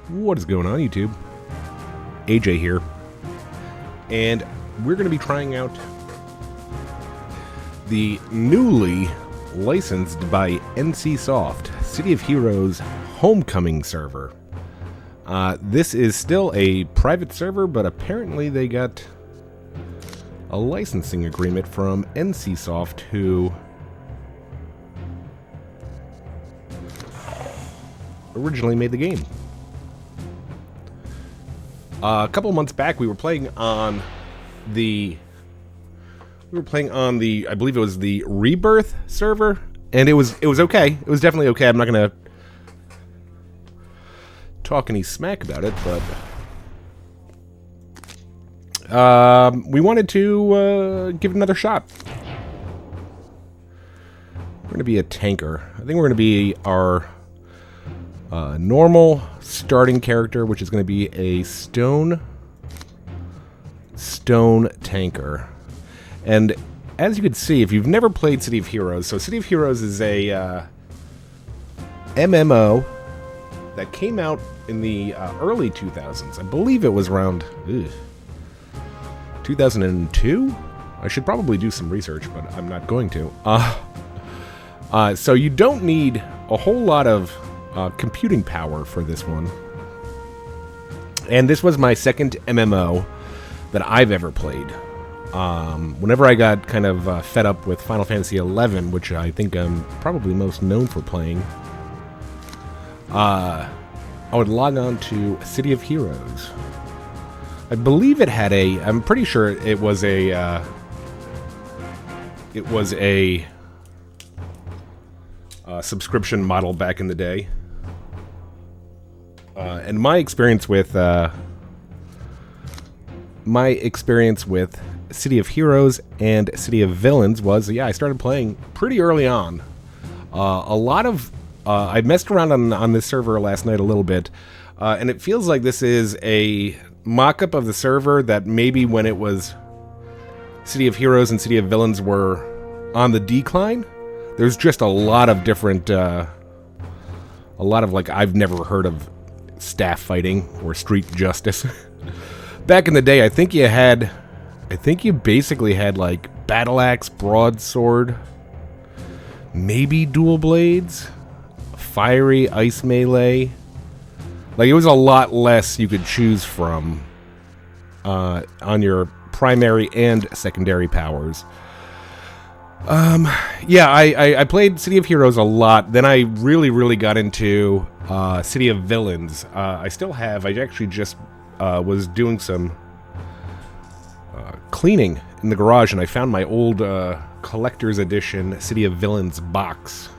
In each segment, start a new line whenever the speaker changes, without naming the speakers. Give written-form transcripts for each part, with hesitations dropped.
What is going on, YouTube? AJ here. And we're going to be trying out the newly licensed by NCSoft City of Heroes Homecoming server. This is still a private server, but apparently they got a licensing agreement from NCSoft, who originally made the game. A couple months back, we were playing on the I believe it was the Rebirth server, and it was okay. It was definitely okay. I'm not gonna talk any smack about it, but we wanted to give it another shot. We're gonna be a tanker. I think we're gonna be our normal starting character, which is going to be a stone tanker. And as you can see, if you've never played City of Heroes, so City of Heroes is a MMO that came out in the early 2000s. I believe it was around 2002. I should probably do some research, but I'm not going to. So you don't need a whole lot of computing power for this one. And this was my second MMO that I've ever played. Whenever I got kind of fed up with Final Fantasy XI, which I think I'm probably most known for playing, I would log on to City of Heroes. I believe it had I'm pretty sure it was a subscription model back in the day. And my experience with City of Heroes and City of Villains was, I started playing pretty early on. I messed around on this server last night a little bit, and it feels like this is a mock-up of the server that maybe when it was City of Heroes and City of Villains were on the decline. There's just a lot of different, like I've never heard of staff fighting or street justice. Back in the day, I think you basically had like battle axe, broadsword, maybe dual blades, fiery ice melee. Like it was a lot less you could choose from on your primary and secondary powers. I played City of Heroes a lot. Then I really got into City of Villains. I actually just was doing some cleaning in the garage, and I found my old collector's edition City of Villains box.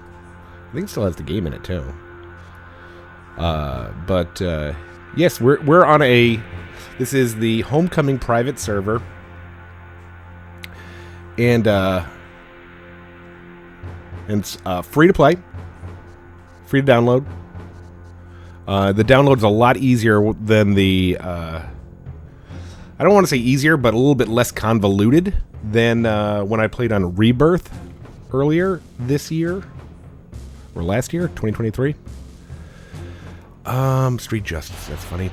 I think it still has the game in it too. Yes, we're on this is the Homecoming private server, and it's free to play, free to download. The download's a lot easier than the, I don't want to say easier, but a little bit less convoluted than when I played on Rebirth earlier this year, or last year, 2023. Street Justice, that's funny.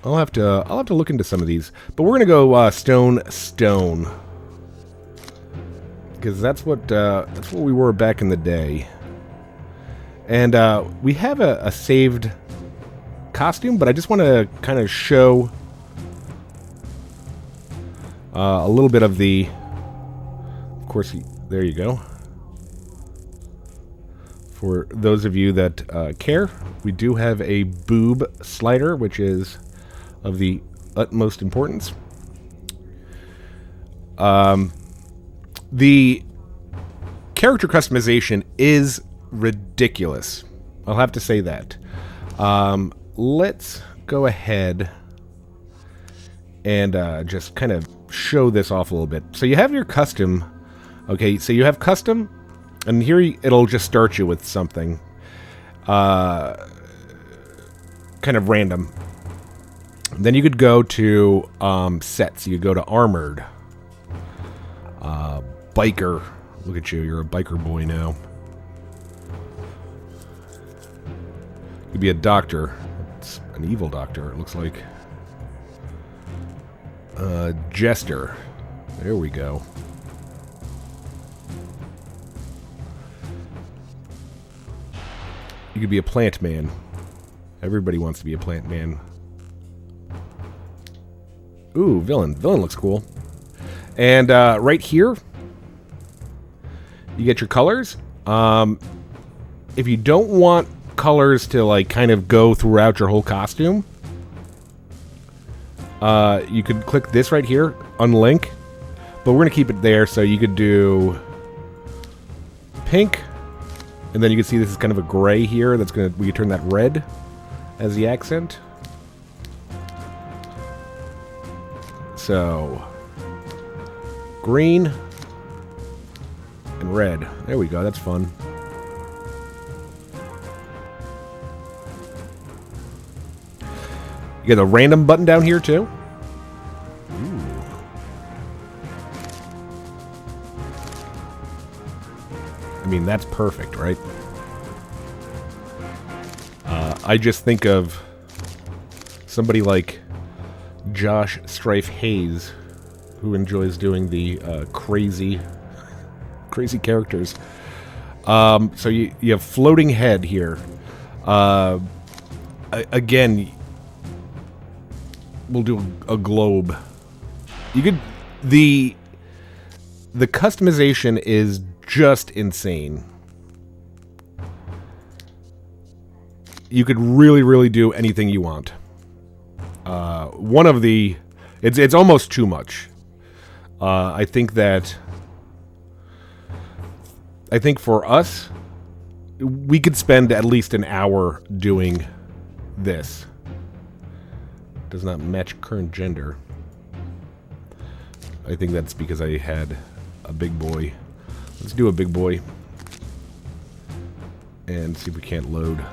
I'll have to look into some of these, but we're gonna go stone, because that's what we were back in the day. And we have a saved costume, but I just want to kind of show a little bit of the. Of course, there you go. For those of you that care, we do have a boob slider, which is of the utmost importance. The character customization is ridiculous. I'll have to say that. Let's go ahead and just kind of show this off a little bit. So you have your custom. Okay, so you have custom, and here it'll just start you with something kind of random. Then you could go to sets. You could go to armored, biker. Look at you, you're a biker boy now. You could be a doctor, It's an evil doctor, it looks like. Jester. There we go. You could be a plant man. Everybody wants to be a plant man. Ooh, villain. Villain looks cool. And right here, you get your colors. If you don't want colors to like kind of go throughout your whole costume, you could click this right here, unlink. But we're gonna keep it there, so you could do pink, and then you can see this is kind of a gray here. That's gonna we can turn that red as the accent. So green and red. There we go. That's fun. You got a random button down here too. Ooh. I mean, that's perfect, right? I just think of somebody like Josh Strife Hayes, who enjoys doing the crazy characters. So you have floating head here. Again, we'll do a globe. You could the customization is just insane. You could really do anything you want. One of the it's almost too much. I think for us, we could spend at least an hour doing this. Does not match current gender. I think that's because I had a big boy. Let's do a big boy. And see if we can't load.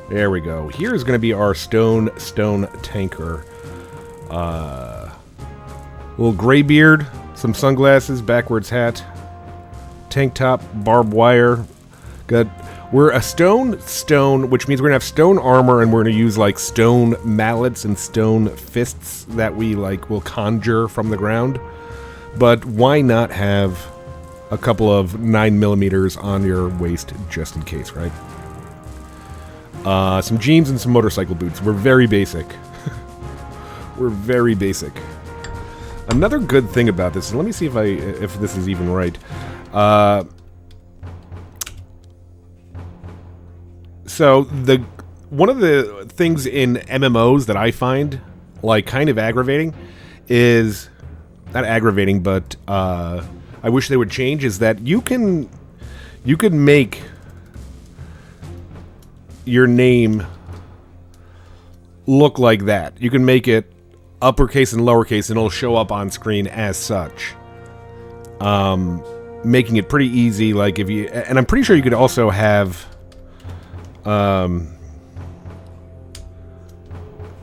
There we go. Here's going to be our stone tanker. Little gray beard, some sunglasses, backwards hat, tank top, barbed wire. We're a stone, which means we're going to have stone armor, and we're going to use like stone mallets and stone fists that we like will conjure from the ground. But why not have a couple of 9mm on your waist just in case, right? Some jeans and some motorcycle boots. We're very basic. We're very basic. Another good thing about this, let me see if this is even right. So one of the things in MMOs that I find like kind of aggravating is not aggravating, but I wish they would change, is that you can make your name look like that. You can make it uppercase and lowercase, and it'll show up on screen as such. Making it pretty easy. Like if you, and I'm pretty sure you could also have.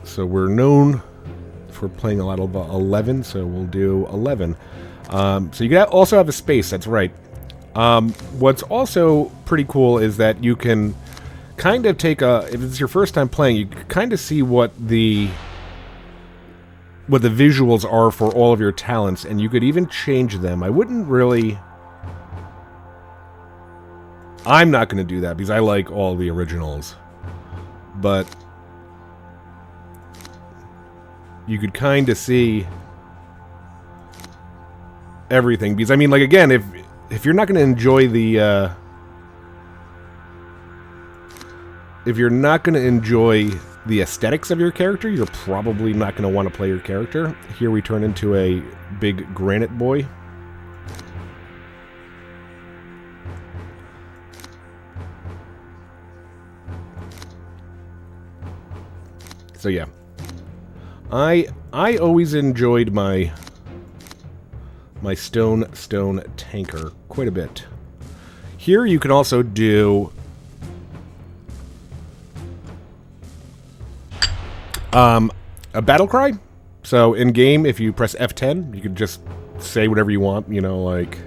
So we're known for playing a lot of 11, so we'll do 11. So you can also have a space. That's right. What's also pretty cool is that you can kind of take if it's your first time playing, you kind of see what the visuals are for all of your talents, and you could even change them. I'm not going to do that because I like all the originals, but you could kind of see everything, because I mean, like, again, if you're not going to enjoy the aesthetics of your character, you're probably not going to want to play your character. Here we turn into a big granite boy. So yeah, I always enjoyed my stone tanker quite a bit. Here you can also do a battle cry. So in game, if you press F10, you can just say whatever you want. You know, like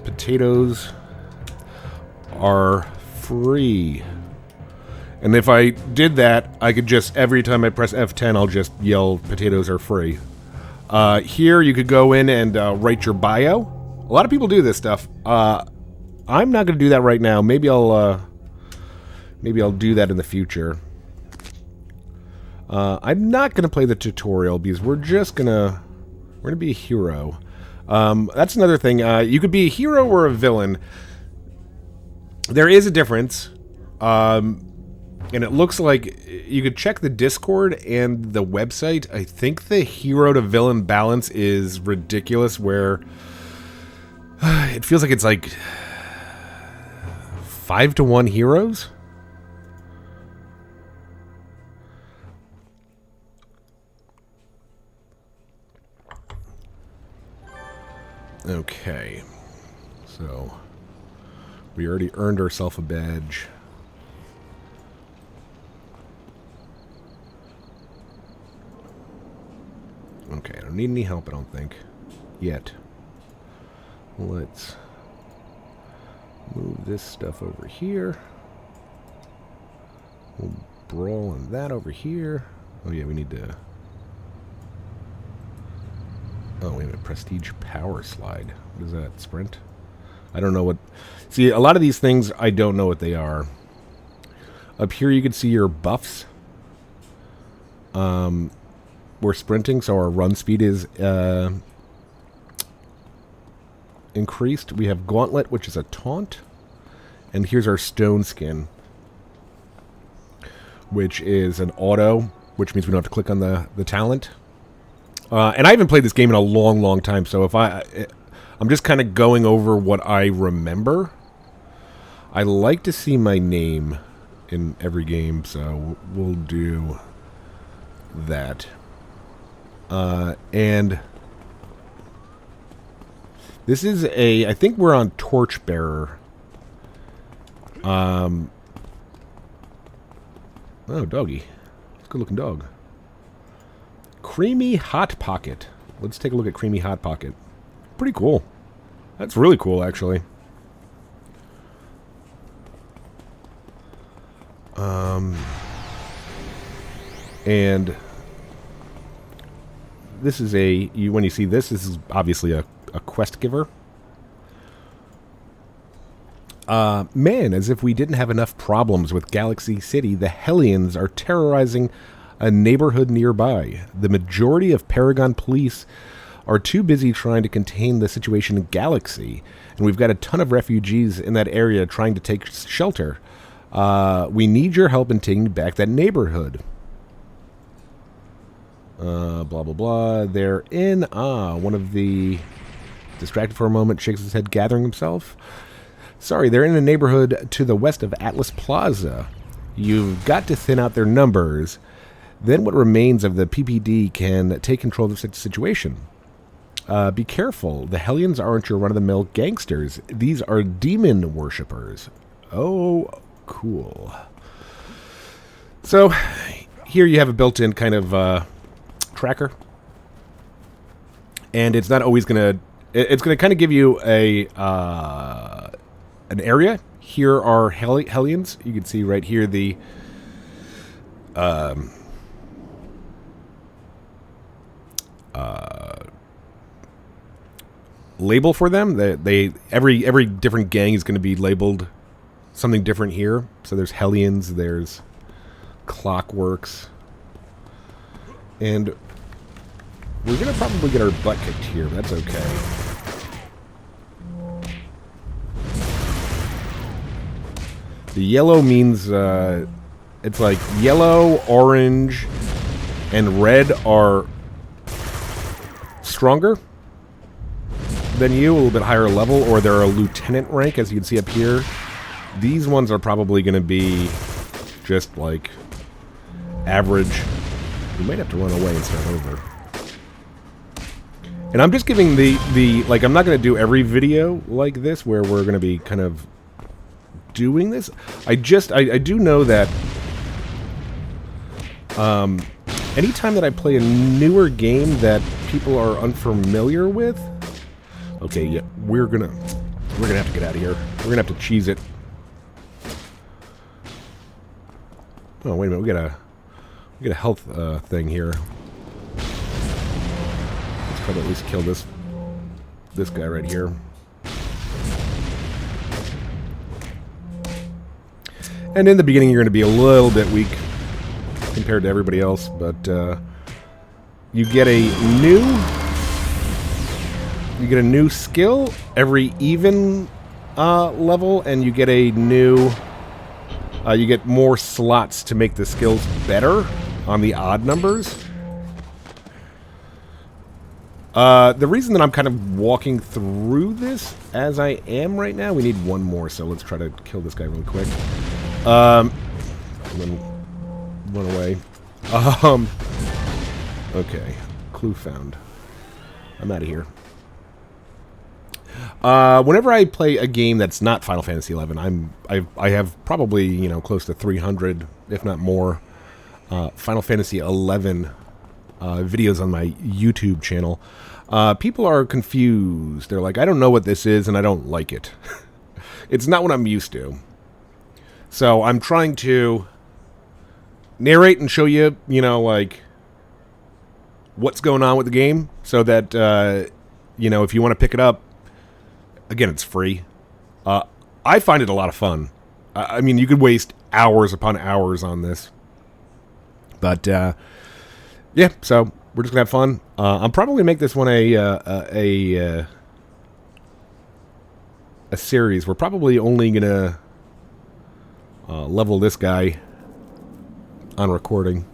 potatoes are free. And if I did that, I could just, every time I press F10, I'll just yell, potatoes are free. Here, you could go in and write your bio. A lot of people do this stuff. I'm not going to do that right now. Maybe I'll do that in the future. I'm not going to play the tutorial because we're going to be a hero. That's another thing. You could be a hero or a villain. There is a difference. And it looks like you could check the Discord and the website. I think the hero to villain balance is ridiculous, where it feels like it's like 5-to-1 heroes. Okay, so we already earned ourselves a badge. Okay, I don't need any help, I don't think. Yet. Let's move this stuff over here. We'll brawl on that over here. Oh yeah, we need to... Oh, wait a minute. Prestige power slide. What is that? Sprint? I don't know what... See, a lot of these things, I don't know what they are. Up here you can see your buffs. We're sprinting, so our run speed is increased. We have Gauntlet, which is a taunt. And here's our Stone Skin, which is an auto, which means we don't have to click on the talent. And I haven't played this game in a long, long time, so if I'm just kind of going over what I remember. I like to see my name in every game, so we'll do that. And this is I think we're on Torchbearer. Oh, doggy. It's a good looking dog. Creamy Hot Pocket. Let's take a look at Creamy Hot Pocket. Pretty cool. That's really cool, actually. And this is when you see this is obviously a quest giver. Man, as if we didn't have enough problems with Galaxy City, the Helens are terrorizing a neighborhood nearby. The majority of Paragon police are too busy trying to contain the situation in Galaxy, and we've got a ton of refugees in that area trying to take shelter. We need your help in taking back that neighborhood. Blah, blah, blah. They're in... one of the... Distracted for a moment, shakes his head, gathering himself. Sorry, they're in a neighborhood to the west of Atlas Plaza. You've got to thin out their numbers. Then what remains of the PPD can take control of the situation. Be careful. The Helens aren't your run-of-the-mill gangsters. These are demon worshippers. Oh, cool. So, here you have a built-in kind of tracker. And it's not always going to... It's going to kind of give you an area. Here are Helens. You can see right here the... label for them. Every different gang is going to be labeled something different here. So there's Helens, there's Clockworks, and we're going to probably get our butt kicked here, but that's okay. The yellow means it's like yellow, orange, and red are stronger than you, a little bit higher level, or they're a lieutenant rank, as you can see up here. These ones are probably going to be just like average. We might have to run away and start over. And I'm just giving like, I'm not going to do every video like this where we're going to be kind of doing this. I do know that anytime that I play a newer game that people are unfamiliar with, okay, yeah, we're gonna have to get out of here. We're gonna have to cheese it. Oh, wait a minute. We got a health thing here. Let's probably at least kill this guy right here. And in the beginning, you're going to be a little bit weak compared to everybody else, but you get a new skill every even level, and you get a new you get more slots to make the skills better on the odd numbers. The reason that I'm kind of walking through this as I am right now, we need one more, so let's try to kill this guy really quick. And then run away. Okay. Clue found. I'm out of here. Whenever I play a game that's not Final Fantasy XI, I have probably, you know, close to 300, if not more, Final Fantasy XI videos on my YouTube channel. People are confused. They're like, I don't know what this is, and I don't like it. It's not what I'm used to. So I'm trying to narrate and show you, you know, like, what's going on with the game, so that, you know, if you want to pick it up, again, it's free. I find it a lot of fun. I mean, you could waste hours upon hours on this. But, yeah, so we're just going to have fun. I'm probably going to make this one a series. We're probably only going to level this guy on recording.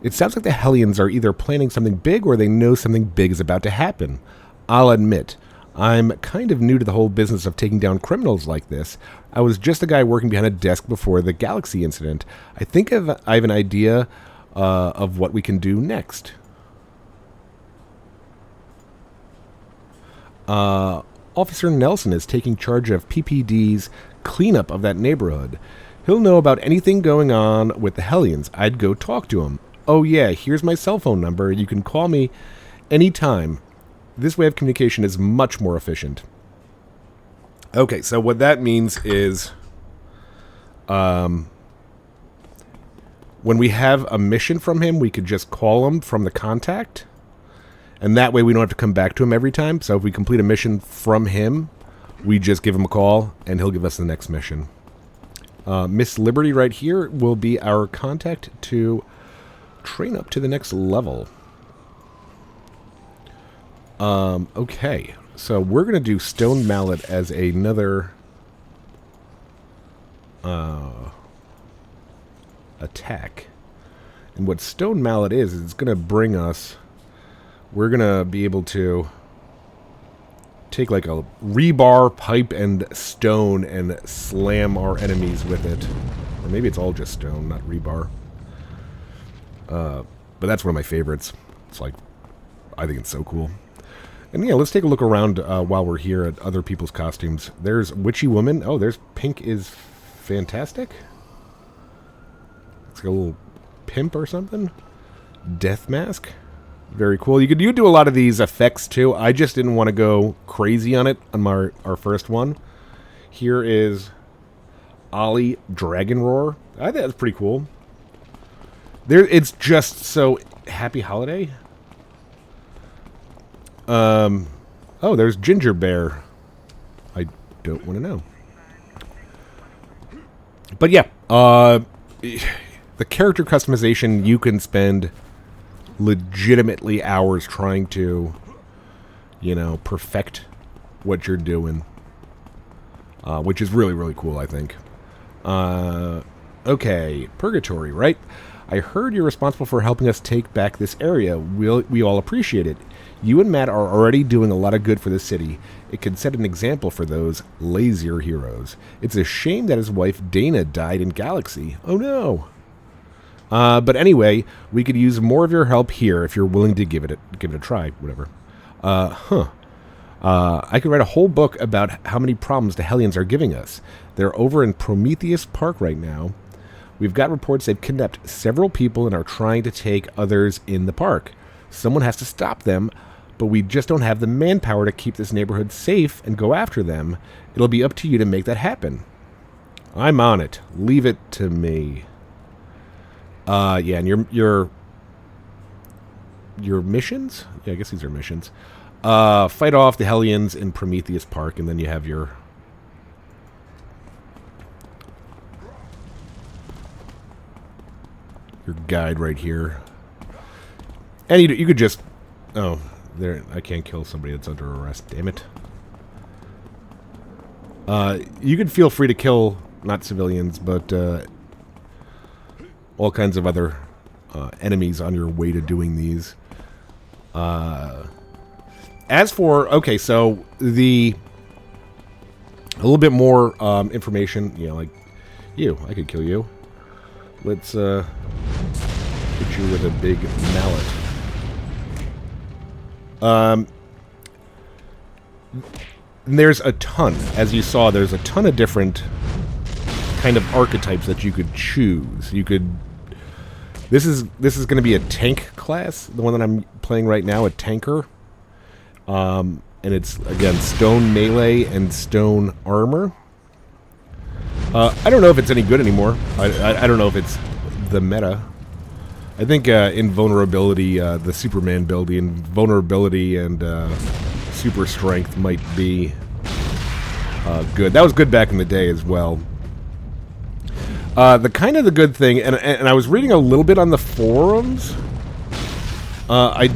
It sounds like the Helens are either planning something big or they know something big is about to happen. I'll admit, I'm kind of new to the whole business of taking down criminals like this. I was just a guy working behind a desk before the Galaxy incident. I think I have an idea of what we can do next. Officer Nelson is taking charge of PPD's cleanup of that neighborhood. He'll know about anything going on with the Helens. I'd go talk to him. Oh yeah, here's my cell phone number. You can call me anytime. This way of communication is much more efficient. Okay, so what that means is when we have a mission from him, we could just call him from the contact. And that way we don't have to come back to him every time. So if we complete a mission from him, we just give him a call, and he'll give us the next mission. Miss Liberty right here will be our contact to train up to the next level. Okay, so we're going to do Stone Mallet as another attack. And what Stone Mallet is it's going to bring us... We're going to be able to take like a rebar, pipe, and stone and slam our enemies with it. Or maybe it's all just stone, not rebar. But that's one of my favorites. It's like, I think it's so cool. And yeah, let's take a look around while we're here at other people's costumes. There's Witchy Woman. Oh, there's Pink is Fantastic. It's like a little pimp or something. Death Mask. Very cool. You do a lot of these effects too. I just didn't want to go crazy on it on our first one. Here is Ollie Dragon Roar. I think that's pretty cool. It's just so happy holiday. Oh, there's Ginger Bear. I don't want to know. But yeah, the character customization, you can spend legitimately hours trying to, you know, perfect what you're doing. Which is really, really cool, I think. Okay, Purgatory, right? I heard you're responsible for helping us take back this area. We all appreciate it. You and Matt are already doing a lot of good for the city. It could set an example for those lazier heroes. It's a shame that his wife Dana died in Galaxy. Oh no. But anyway, we could use more of your help here if you're willing to give it a try. Whatever. I could write a whole book about how many problems the Helens are giving us. They're over in Prometheus Park right now. We've got reports they've kidnapped several people and are trying to take others in the park. Someone has to stop them, but we just don't have the manpower to keep this neighborhood safe and go after them. It'll be up to you to make that happen. I'm on it. Leave it to me. Yeah, and your missions? Yeah, I guess these are missions. Fight off the Helens in Prometheus Park, and then you have your guide right here. And you could just... Oh, there. I can't kill somebody that's under arrest. Damn it. You could feel free to kill, not civilians, but all kinds of other enemies on your way to doing these. As for... Okay, so a little bit more information. You know, like, I could kill you. Let's hit you with a big mallet. There's a ton, as you saw, there's a ton of different kind of archetypes that you could choose. You could... This is going to be a tank class, the one that I'm playing right now, a tanker. And it's, again, stone melee and stone armor. I don't know if it's any good anymore. I don't know if it's the meta. I think invulnerability, the Superman build, the invulnerability and super strength might be good. That was good back in the day as well. The good thing, and I was reading a little bit on the forums. I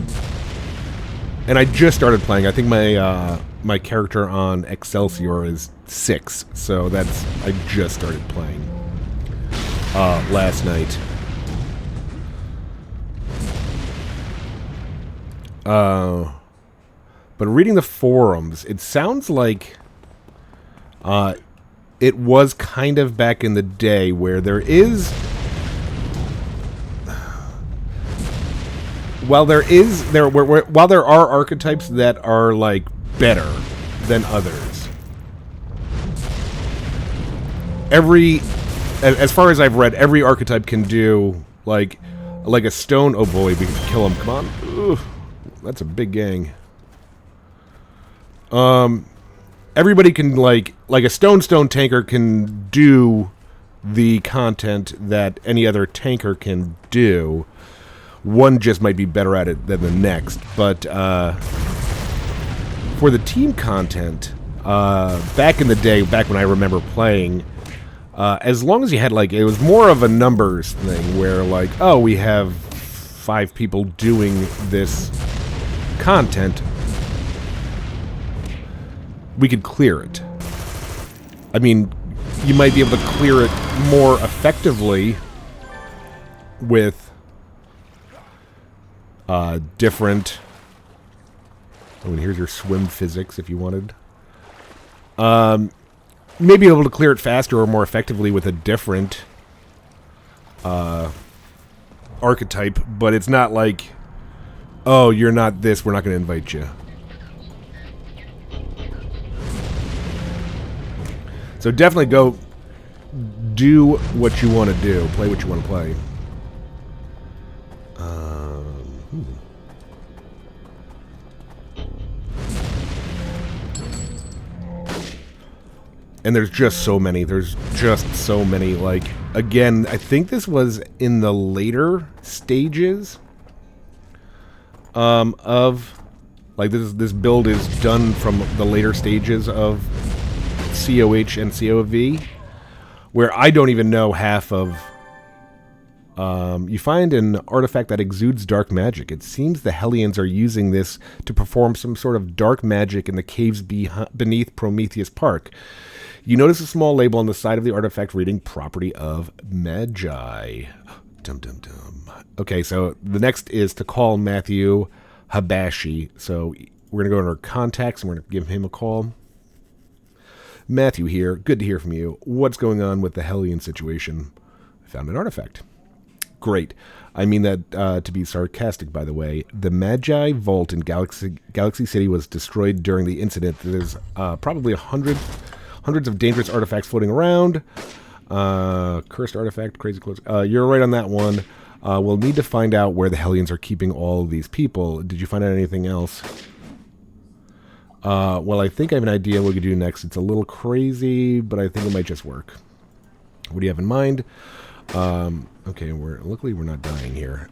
just started playing. I think my character on Excelsior is 6, so I just started playing last night. But reading the forums, it sounds like it was kind of back in the day where there is... While there are archetypes that are, like, better than others, as far as I've read, every archetype can do, like a stone... Oh boy, we can kill him. Come on. Ugh, that's a big gang. Everybody can, like a stone tanker can do the content that any other tanker can do. One just might be better at it than the next. But for the team content, back in the day, back when I remember playing, as long as you had, like, it was more of a numbers thing where, like, oh, we have 5 people doing this content, we could clear it. I mean, you might be able to clear it more effectively with different... Oh, and here's your swim physics if you wanted. Maybe able to clear it faster or more effectively with a different archetype, but it's not like, oh, you're not this, we're not going to invite you. So definitely go do what you want to do. Play what you want to play. And there's just so many. There's just so many. Like, again, I think this was in the later stages of... Like, this build is done from the later stages of COH and COV, where I don't even know half of... you find an artifact that exudes dark magic. It seems the Helens are using this to perform some sort of dark magic in the caves beneath Prometheus Park. You notice a small label on the side of the artifact reading Property of Magi. Dum dum dum. Okay, so the next is to call Matthew Habashi. So we're going to go into our contacts and we're going to give him a call. Matthew here. Good to hear from you. What's going on with the Hellion situation? I found an artifact. Great. I mean that to be sarcastic, by the way. The Magi Vault in Galaxy City was destroyed during the incident. There's probably hundreds of dangerous artifacts floating around. Cursed artifact, crazy clothes. You're right on that one. We'll need to find out where the Hellions are keeping all of these people. Did you find out anything else? Well, I think I have an idea what we could do next. It's a little crazy, but I think it might just work. What do you have in mind? Okay, luckily we're not dying here.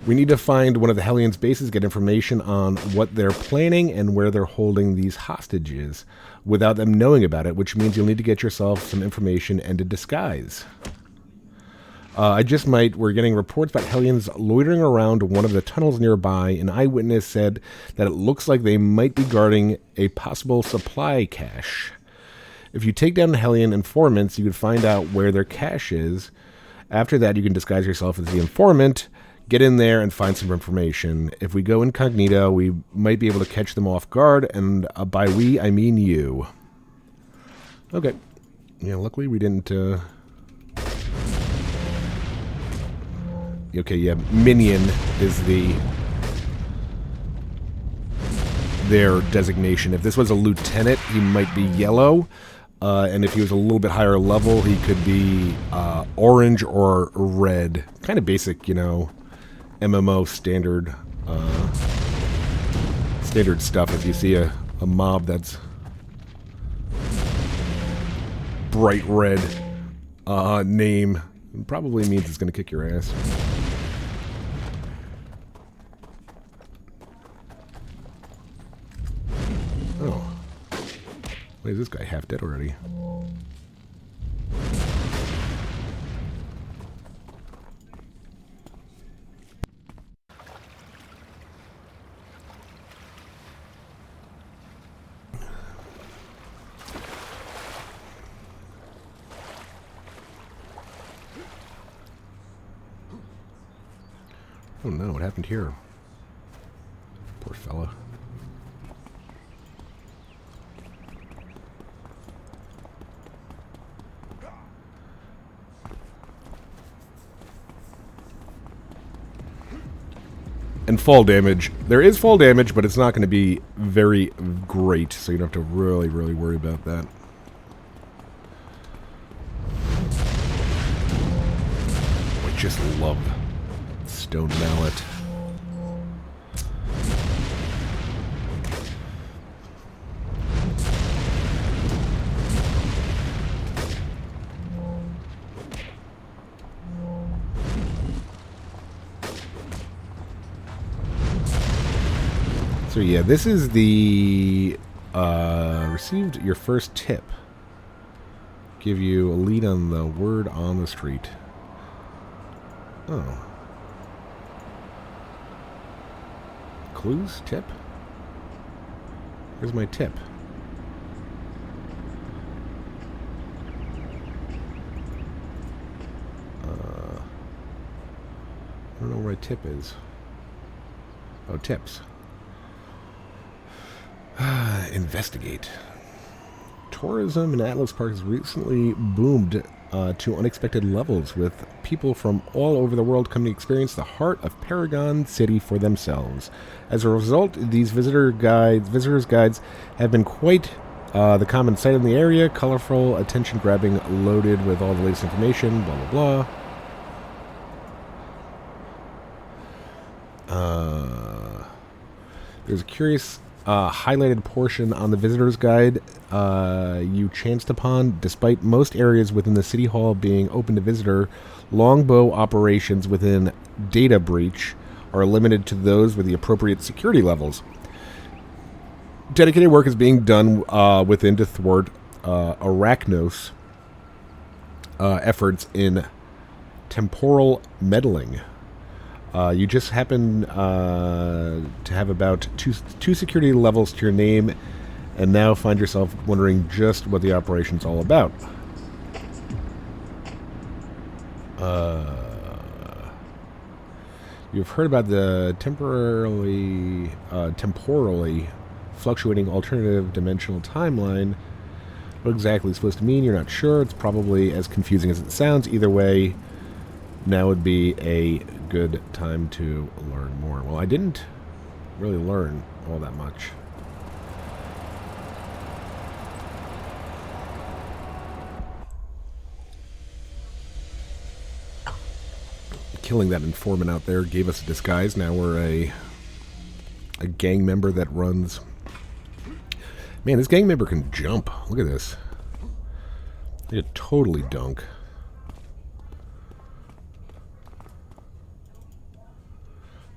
We need to find one of the Helens bases, get information on what they're planning and where they're holding these hostages without them knowing about it, which means you'll need to get yourself some information and a disguise. We're getting reports about Helens loitering around one of the tunnels nearby. An eyewitness said that it looks like they might be guarding a possible supply cache. If you take down Hellion informants, you can find out where their cache is. After that, you can disguise yourself as the informant, get in there, and find some information. If we go incognito, we might be able to catch them off guard, and by we, I mean you. Okay. Yeah, luckily we didn't... Okay, yeah, minion is their designation. If this was a lieutenant, he might be yellow. And if he was a little bit higher level, he could be orange or red. Kind of basic, you know, MMO standard standard stuff. If you see a mob that's bright red name, it probably means it's going to kick your ass. Oh. Wait, is this guy half dead already? Oh no, what happened here? Poor fella. And fall damage. There is fall damage, but it's not going to be very great, so you don't have to really, really worry about that. I just love stone mallet. So yeah, this is the received your first tip. Give you a lead on the word on the street. Oh. Clues? Tip? Here's my tip. I don't know where my tip is. Oh, tips. Investigate. Tourism in Atlas Park has recently boomed to unexpected levels, with people from all over the world coming to experience the heart of Paragon City for themselves. As a result, these visitors' guides have been quite the common sight in the area. Colorful, attention-grabbing, loaded with all the latest information, blah, blah, blah. There's a curious highlighted portion on the visitor's guide you chanced upon. Despite most areas within the city hall being open to visitor, longbow operations within data breach are limited to those with the appropriate security levels. Dedicated work is being done within to thwart Arachnos efforts in temporal meddling. You just happen to have about two security levels to your name, and now find yourself wondering just what the operation's all about. You've heard about the temporally fluctuating alternative dimensional timeline. What exactly it's supposed to mean, you're not sure. It's probably as confusing as it sounds. Either way, now would be a good time to learn more. Well, I didn't really learn all that much. Killing that informant out there gave us a disguise. Now we're a gang member that runs. Man, this gang member can jump. Look at this. They could totally dunk.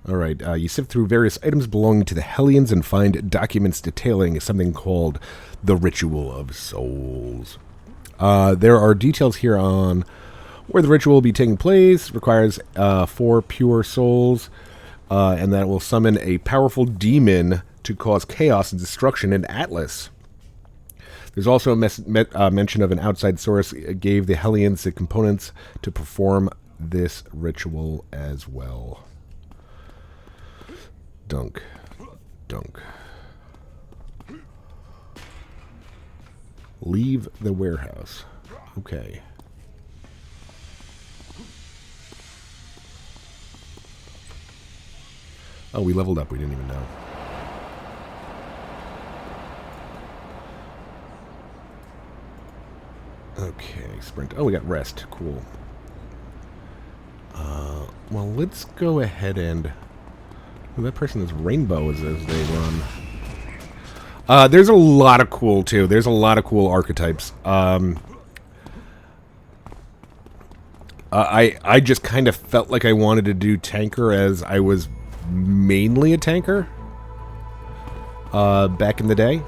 Alright, you sift through various items belonging to the Helens and find documents detailing something called the Ritual of Souls. There are details here on where the ritual will be taking place. Requires 4 pure souls, and that will summon a powerful demon to cause chaos and destruction in Atlas. There's also a mention of an outside source gave the Helens the components to perform this ritual as well. Dunk. Dunk. Leave the warehouse. Okay. Oh, we leveled up. We didn't even know. Okay, sprint. Oh, we got rest. Cool. Well, let's go ahead and... Oh, that person is rainbow as they run. There's a lot of cool, too. There's a lot of cool archetypes. I just kind of felt like I wanted to do tanker as I was mainly a tanker back in the day.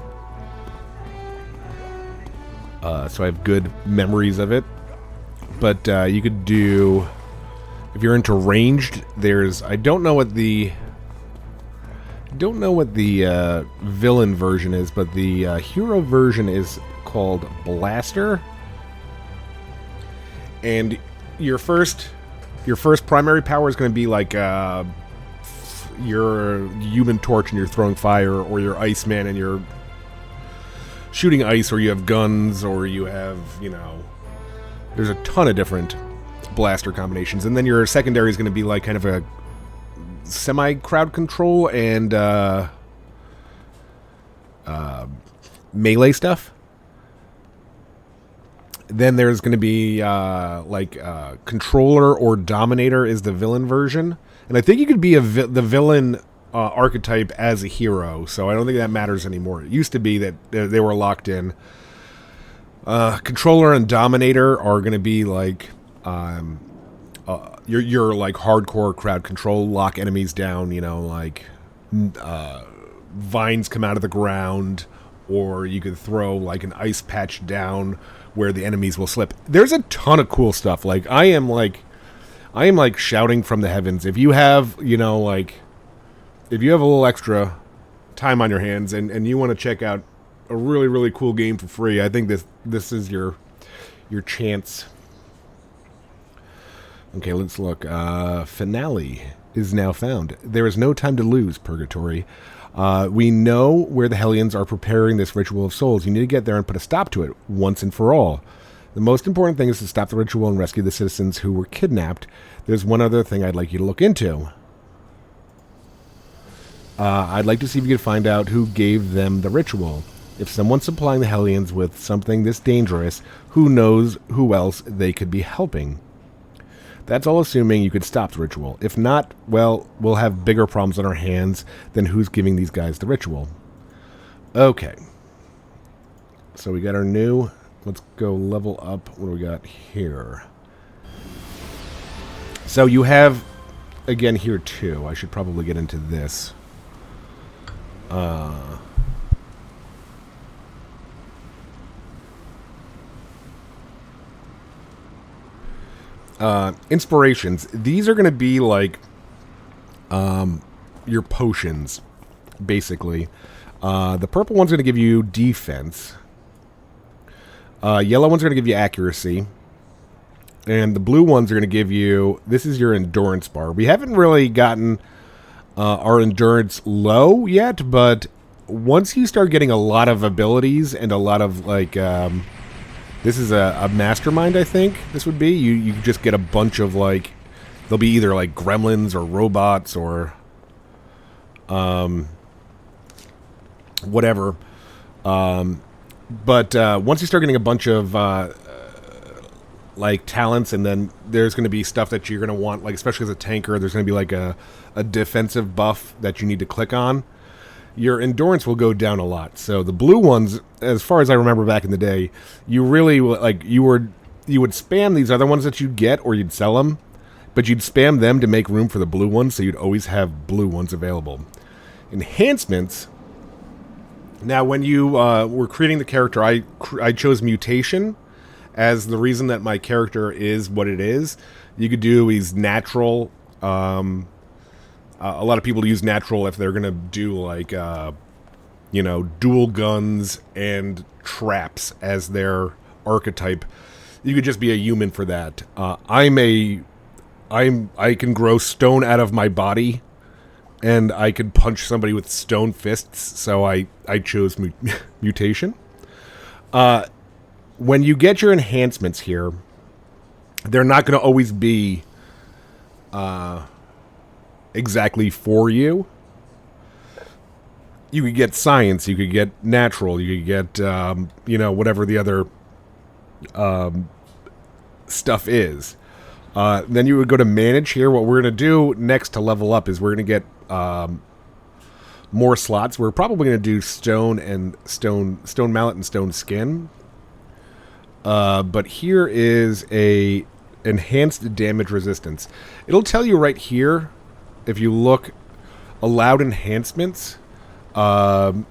So I have good memories of it. But you could do... If you're into ranged, there's... I don't know what the villain version is, but the hero version is called Blaster. And your first primary power is going to be like your Human Torch and you're throwing fire, or your Iceman and you're shooting ice, or you have guns, or you have, you know, there's a ton of different blaster combinations. And then your secondary is going to be like kind of a semi-crowd control and melee stuff. Then there's going to be controller or dominator is the villain version, and I think you could be the villain archetype as a hero. So I don't think that matters anymore. It used to be that they were locked in. Controller and dominator are going to be like your like hardcore crowd control, lock enemies down. You know, like vines come out of the ground, or you could throw like an ice patch down where the enemies will slip. There's a ton of cool stuff. Like I am like shouting from the heavens. If you have, you know, like if you have a little extra time on your hands and you want to check out a really, really cool game for free, I think this is your chance. Okay, let's look. Finale is now found. There is no time to lose, Purgatory. We know where the Helens are preparing this ritual of souls. You need to get there and put a stop to it once and for all. The most important thing is to stop the ritual and rescue the citizens who were kidnapped. There's one other thing I'd like you to look into. I'd like to see if you could find out who gave them the ritual. If someone's supplying the Helens with something this dangerous, who knows who else they could be helping. That's all assuming you could stop the ritual. If not, well, we'll have bigger problems on our hands than who's giving these guys the ritual. Okay. So we got our new... Let's go level up. What do we got here? So you have, again, here too. I should probably get into this. Inspirations. These are going to be like your potions, basically. The purple one's going to give you defense. Yellow one's going to give you accuracy. And the blue ones are going to give you... This is your endurance bar. We haven't really gotten our endurance low yet, but once you start getting a lot of abilities and a lot of, like... this is a mastermind, I think this would be. You just get a bunch of, like... They'll be either, like, gremlins or robots or... whatever. But once you start getting a bunch of like talents, and then there's going to be stuff that you're going to want, like especially as a tanker, there's going to be like a defensive buff that you need to click on. Your endurance will go down a lot. So the blue ones, as far as I remember back in the day, you really like you would spam these other ones that you'd get, or you'd sell them, but you'd spam them to make room for the blue ones, so you'd always have blue ones available. Enhancements. Now, when you were creating the character, I chose mutation as the reason that my character is what it is. You could do he's natural. A lot of people use natural if they're going to do, like, you know, dual guns and traps as their archetype. You could just be a human for that. I can grow stone out of my body, and I could punch somebody with stone fists, so I chose mutation. When you get your enhancements here, they're not going to always be exactly for you. You could get science, you could get natural, you could get, you know, whatever the other stuff is. Then you would go to manage here. What we're going to do next to level up is we're going to get more slots. We're probably going to do stone mallet and stone skin. But here is a enhanced damage resistance. It'll tell you right here, if you look, allowed enhancements. So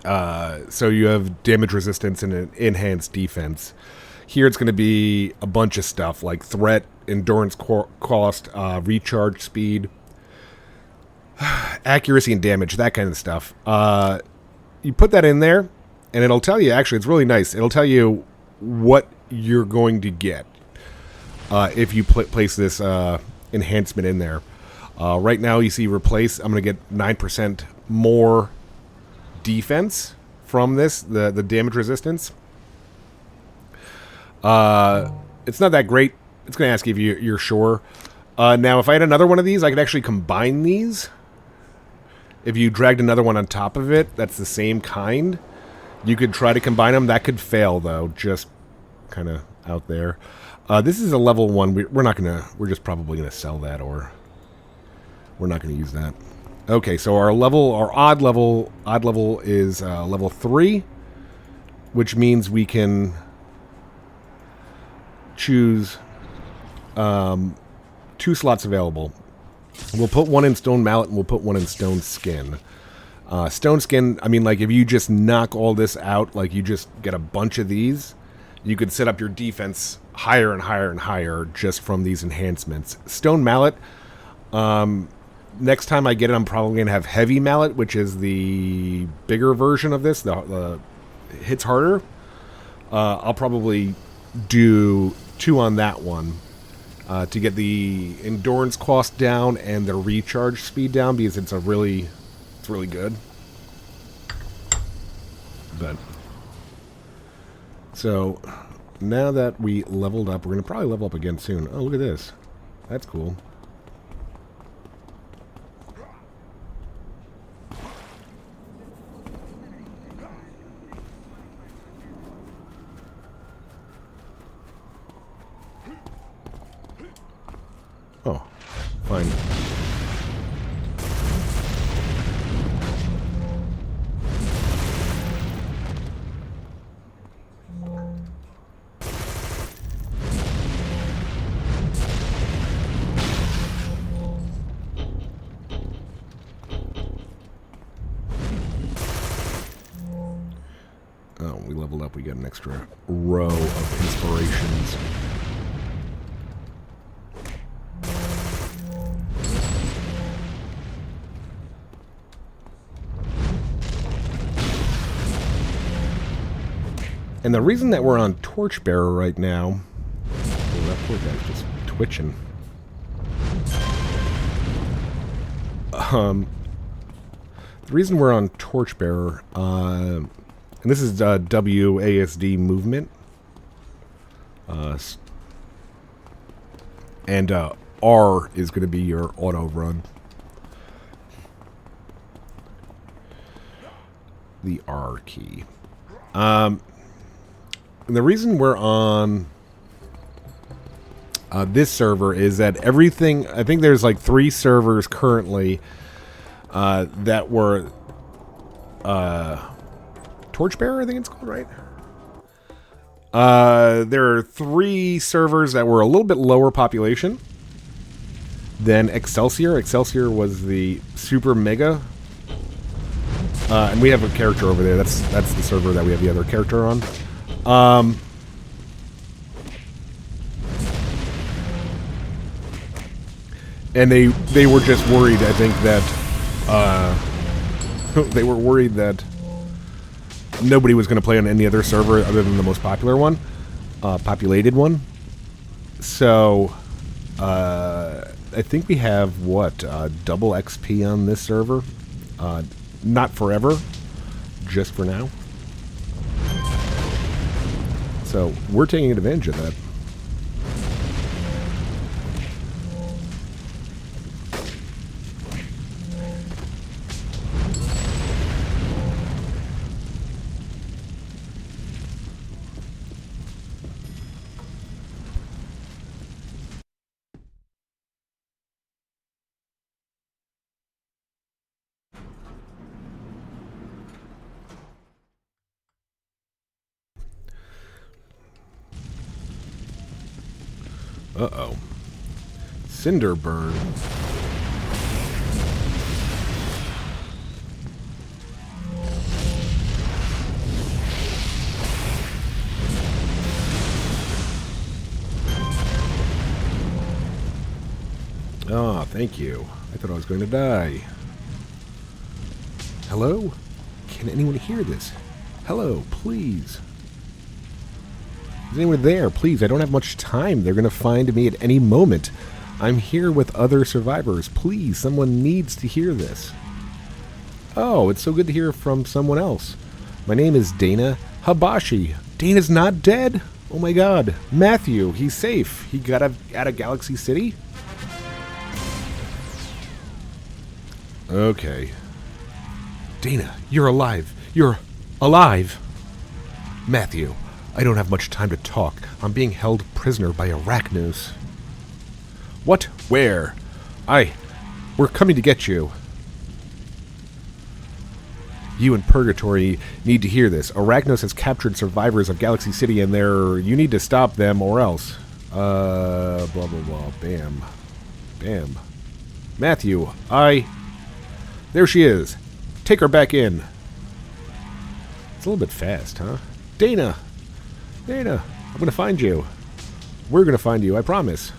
you have damage resistance and an enhanced defense. Here it's going to be a bunch of stuff like threat, endurance cost, recharge speed, accuracy and damage, that kind of stuff. You put that in there, and it'll tell you, actually, it's really nice. It'll tell you what you're going to get if you place this enhancement in there. Right now, you see replace. I'm going to get 9% more defense from this, the damage resistance. It's not that great. It's going to ask you if you're sure. Now, if I had another one of these, I could actually combine these. If you dragged another one on top of it, that's the same kind. You could try to combine them. That could fail, though. Just kind of out there. This is a level 1. We're just probably gonna sell that, or we're not gonna use that. Okay, so our odd level is level 3, which means we can choose 2 slots available. We'll put one in stone mallet and we'll put one in stone skin. Stone skin, I mean, like, if you just knock all this out, like, you just get a bunch of these, you could set up your defense higher and higher and higher just from these enhancements. Stone mallet, next time I get it, I'm probably going to have heavy mallet, which is the bigger version of this. The hits harder. I'll probably do 2 on that one to get the endurance cost down and the recharge speed down, because it's really good. But so now that we leveled up, we're going to probably level up again soon. Oh, look at this. That's cool. Oh, fine. Oh, we leveled up. We got an extra row of inspirations. And the reason that we're on Torchbearer right now... Oh, that poor guy's just twitching. The reason we're on Torchbearer... and this is WASD movement. And R is going to be your auto run. The R key. And the reason we're on this server is that everything... I think there's like 3 servers currently that were... Torchbearer, I think it's called, right? There are 3 servers that were a little bit lower population than Excelsior. Excelsior was the super mega. And we have a character over there. That's the server that we have the other character on. And they were just worried, I think, that they were worried that nobody was going to play on any other server other than the most popular one, populated one. So I think we have what, double XP on this server. Not forever, just for now. So we're taking advantage of that. Uh-oh. Cinder burn. Ah, thank you. I thought I was going to die. Hello? Can anyone hear this? Hello, please. Is anyone there? Please, I don't have much time. They're going to find me at any moment. I'm here with other survivors. Please, someone needs to hear this. Oh, it's so good to hear from someone else. My name is Dana Habashi. Dana's not dead? Oh my god. Matthew, he's safe. He got out of Galaxy City? Okay. Dana, you're alive. You're alive. Matthew, I don't have much time to talk. I'm being held prisoner by Arachnos. What? Where? We're coming to get you. You and Purgatory need to hear this. Arachnos has captured survivors of Galaxy City and you need to stop them or else. Blah, blah, blah. Bam. Bam. Matthew, there she is. Take her back in. It's a little bit fast, huh? Dana! Dana, I'm gonna find you. We're gonna find you, I promise.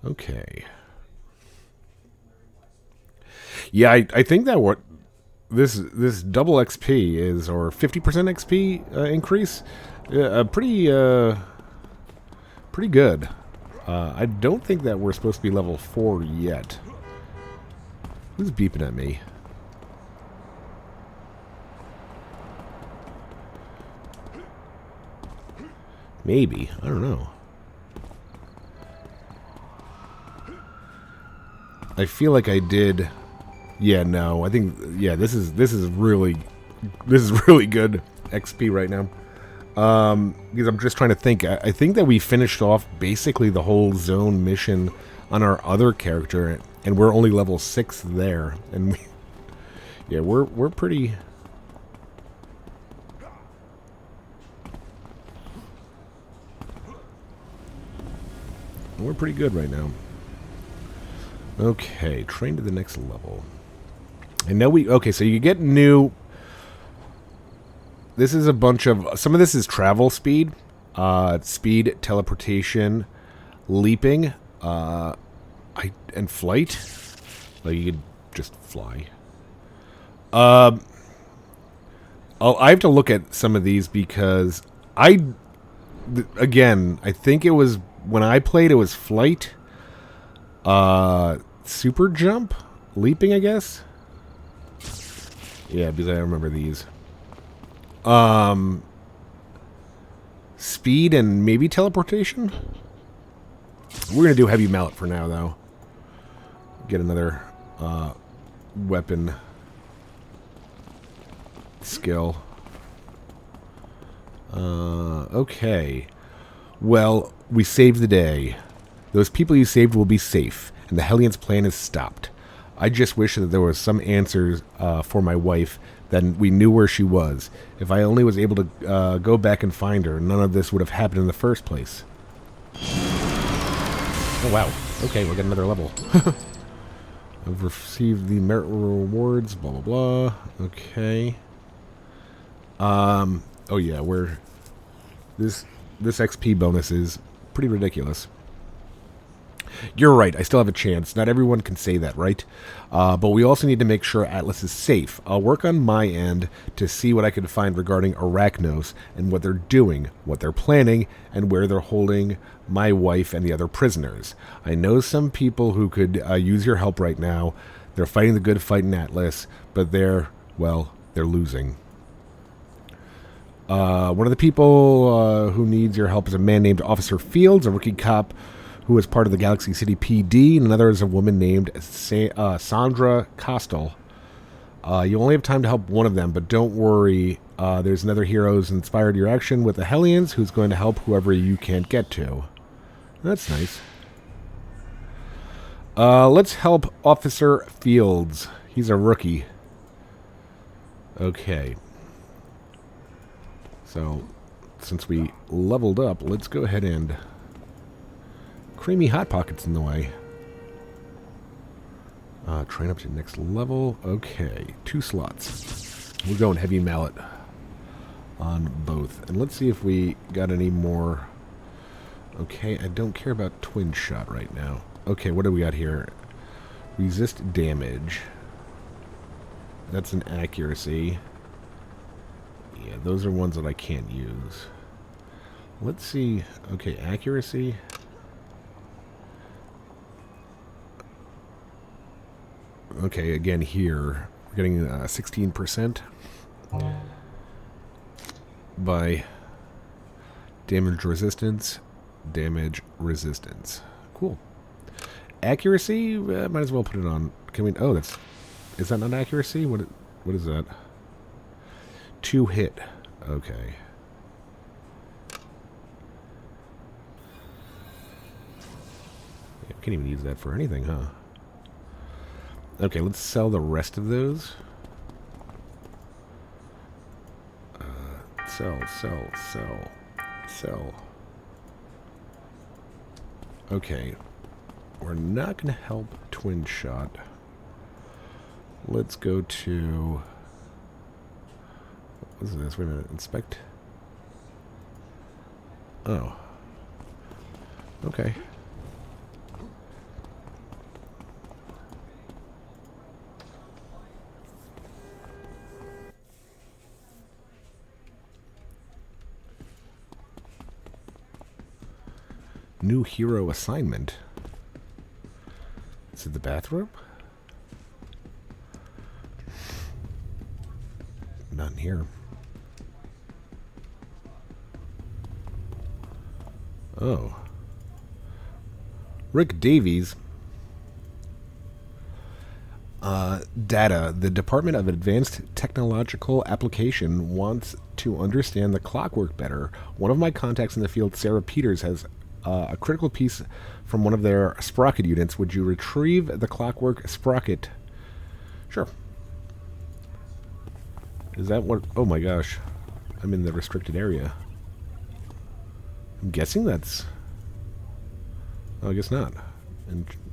Okay. Yeah, I think that what this double XP is, or 50% XP increase, pretty good. I don't think that we're supposed to be level 4 yet. Who's beeping at me? Maybe. I don't know. I feel like I did. Yeah, no. I think this is really good XP right now. Because I'm just trying to think. I think that we finished off basically the whole zone mission on our other character, and we're only level 6 there. And we're pretty. We're pretty good right now. Okay, train to the next level. And now okay, so you get new. This is a bunch of, some of this is travel speed, speed, teleportation, leaping, and flight. Like you could just fly. I have to look at some of these because again, I think it was, when I played, it was flight, super jump, leaping, I guess. Yeah, because I remember these. Speed and maybe teleportation? We're gonna do heavy mallet for now, though. Get another, weapon skill. Okay. Well, we saved the day. Those people you saved will be safe, and the Helens plan is stopped. I just wish that there was some answers for my wife, then we knew where she was. If I only was able to go back and find her, none of this would have happened in the first place. Oh, wow. Okay, we'll get another level. I've received the merit rewards, blah, blah, blah. Okay. Oh, yeah, we're... This XP bonus is pretty ridiculous. You're right, I still have a chance. Not everyone can say that, right? But we also need to make sure Atlas is safe. I'll work on my end to see what I can find regarding Arachnos and what they're doing, what they're planning, and where they're holding my wife and the other prisoners. I know some people who could use your help right now. They're fighting the good fight in Atlas, but they're losing. One of the people who needs your help is a man named Officer Fields, a rookie cop who is part of the Galaxy City PD, and another is a woman named Sandra Costal. You only have time to help one of them, but don't worry. There's another hero who's inspired your action with the Helens, who's going to help whoever you can't get to. That's nice. Let's help Officer Fields. He's a rookie. Okay. So, since we leveled up, let's go ahead and... Creamy Hot Pockets in the way. Train up to the next level. Okay, 2 slots. We're going Heavy Mallet on both. And let's see if we got any more... Okay, I don't care about Twin Shot right now. Okay, what do we got here? Resist damage. That's an accuracy. Yeah, those are ones that I can't use. Let's see. Okay, accuracy. Okay, again here, we're getting 16% by damage resistance. Cool. Accuracy, might as well put it on. Can we? Oh, is that not accuracy? What is that? 2 hit. Okay. Yeah, can't even use that for anything, huh? Okay, let's sell the rest of those. Sell. Okay. We're not going to help Twin Shot. Let's go to... What is this? Wait a minute. Inspect. Oh. Okay. New hero assignment. Is it the bathroom? None here. Oh. Rick Davies. Data. The Department of Advanced Technological Application wants to understand the clockwork better. One of my contacts in the field, Sarah Peters, has a critical piece from one of their sprocket units. Would you retrieve the clockwork sprocket? Sure. Is that what... Oh my gosh. I'm in the restricted area. I'm guessing that's... Oh, I guess not.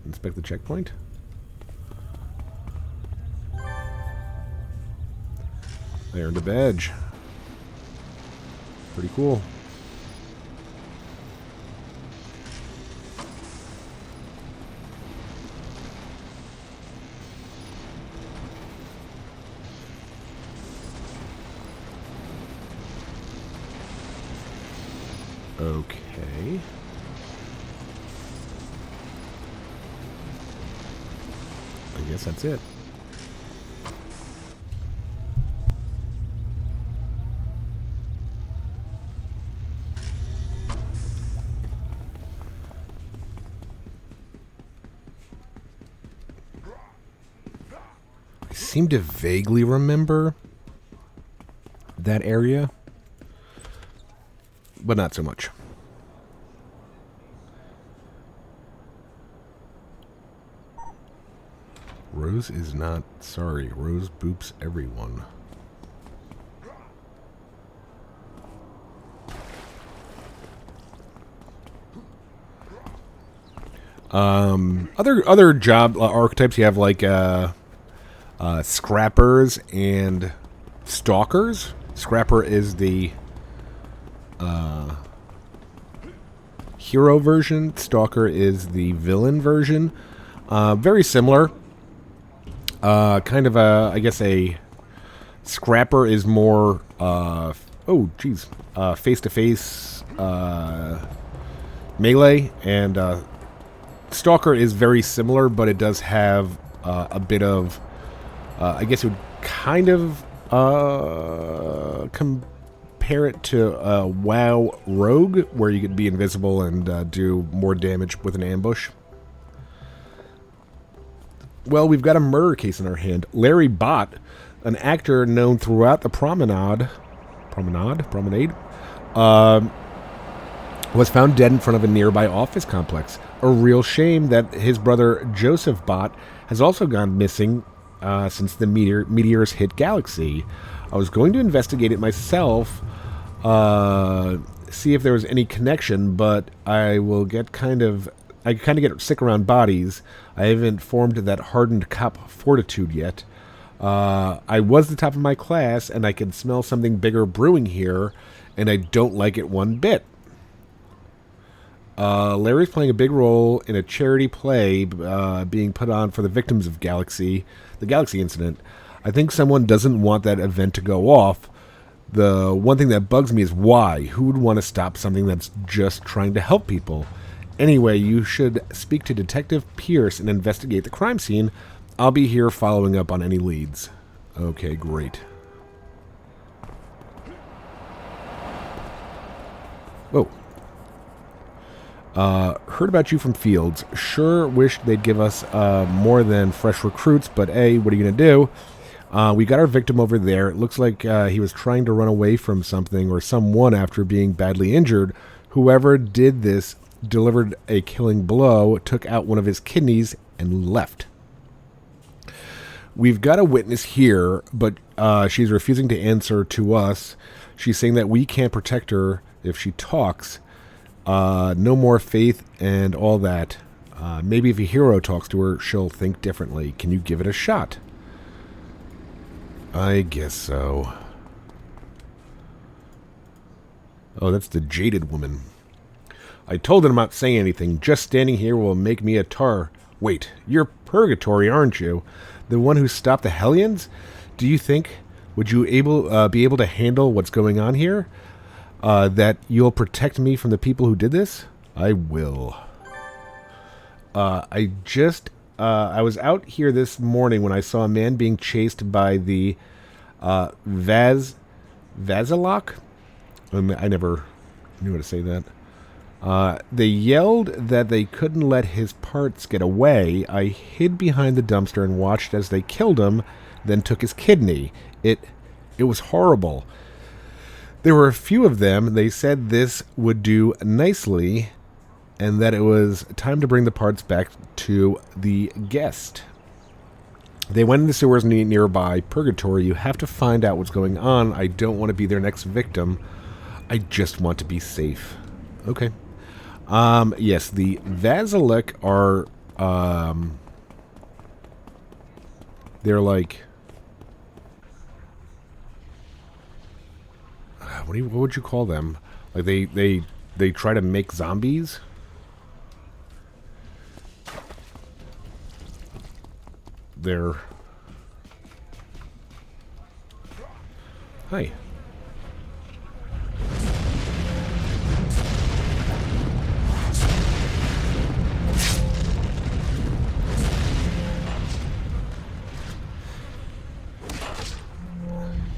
Inspect the checkpoint. I earned a badge. Pretty cool. Okay. I guess that's it. I seem to vaguely remember that area, but not so much. Rose is not sorry. Rose boops everyone. Other job archetypes you have like scrappers and stalkers. Scrapper is the hero version. Stalker is the villain version. Very similar. Kind of a, I guess a scrapper is more face-to-face melee, and Stalker is very similar, but it does have a bit of, I guess you would kind of compare it to WoW Rogue, where you could be invisible and do more damage with an ambush. Well, we've got a murder case in our hand. Larry Bott, an actor known throughout the promenade, was found dead in front of a nearby office complex. A real shame that his brother Joseph Bott has also gone missing since the meteors hit Galaxy. I was going to investigate it myself, see if there was any connection, but I kind of get sick around bodies. I haven't formed that hardened cop fortitude yet. I was the top of my class, and I can smell something bigger brewing here, and I don't like it one bit. Larry's playing a big role in a charity play being put on for the victims of the Galaxy incident. I think someone doesn't want that event to go off. The one thing that bugs me is why? Who would want to stop something that's just trying to help people? Anyway, you should speak to Detective Pierce and investigate the crime scene. I'll be here following up on any leads. Okay, great. Whoa. Heard about you from Fields. Sure wish they'd give us more than fresh recruits, but hey, what are you going to do? We got our victim over there. It looks like he was trying to run away from something or someone after being badly injured. Whoever did this delivered a killing blow, took out one of his kidneys, and left. We've got a witness here, but she's refusing to answer to us. She's saying that we can't protect her if she talks. No more faith and all that. Maybe if a hero talks to her, she'll think differently. Can you give it a shot? I guess so. Oh, that's the jaded woman. I told him I'm not saying anything. Just standing here will make me a tar. Wait, you're Purgatory, aren't you? The one who stopped the Helens? Do you think, would you be able to handle what's going on here? That you'll protect me from the people who did this? I will. I was out here this morning when I saw a man being chased by the Velock. I never knew how to say that. They yelled that they couldn't let his parts get away. I hid behind the dumpster and watched as they killed him, then took his kidney. It was horrible. There were a few of them. They said this would do nicely, and that it was time to bring the parts back to the guest. They went in the sewers nearby Purgatory. You have to find out what's going on. I don't want to be their next victim. I just want to be safe. Okay. Yes, the Velock are, they're like, what would you call them? Like they try to make zombies? They're... Hi.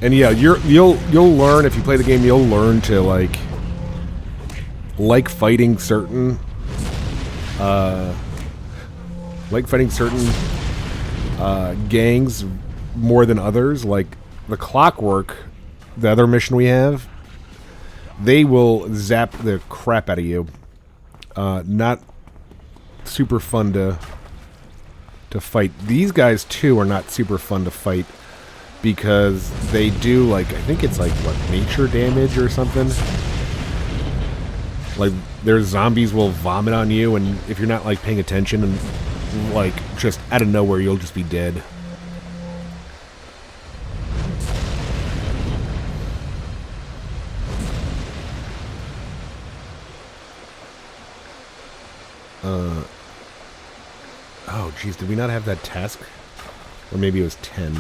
And yeah, you'll learn if you play the game. You'll learn to like fighting certain gangs more than others. Like the Clockwork, the other mission we have, they will zap the crap out of you. Not super fun to to fight. These guys, too, are not super fun to fight because they do, like, I think it's like, what, nature damage or something? Like, their zombies will vomit on you, and if you're not, like, paying attention, and, like, just out of nowhere, you'll just be dead. Oh, geez, did we not have that task? Or maybe it was 10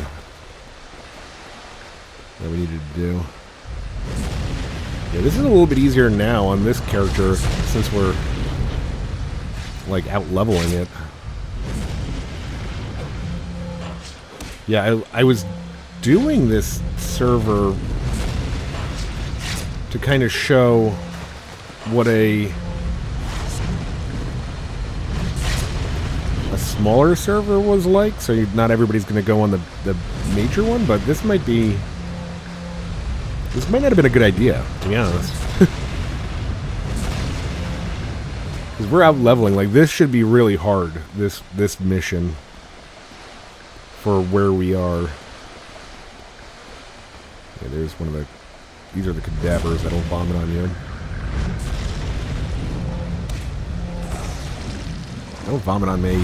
that we needed to do. Yeah, this is a little bit easier now on this character since we're, like, out-leveling it. Yeah, I was doing this server to kind of show what a smaller server was like, so not everybody's going to go on the major one, but this might not have been a good idea, to be honest. Because we're out leveling. Like, this should be really hard, this mission, for where we are. Yeah, there's one of the... These are the cadavers that'll vomit on you. Don't vomit on me.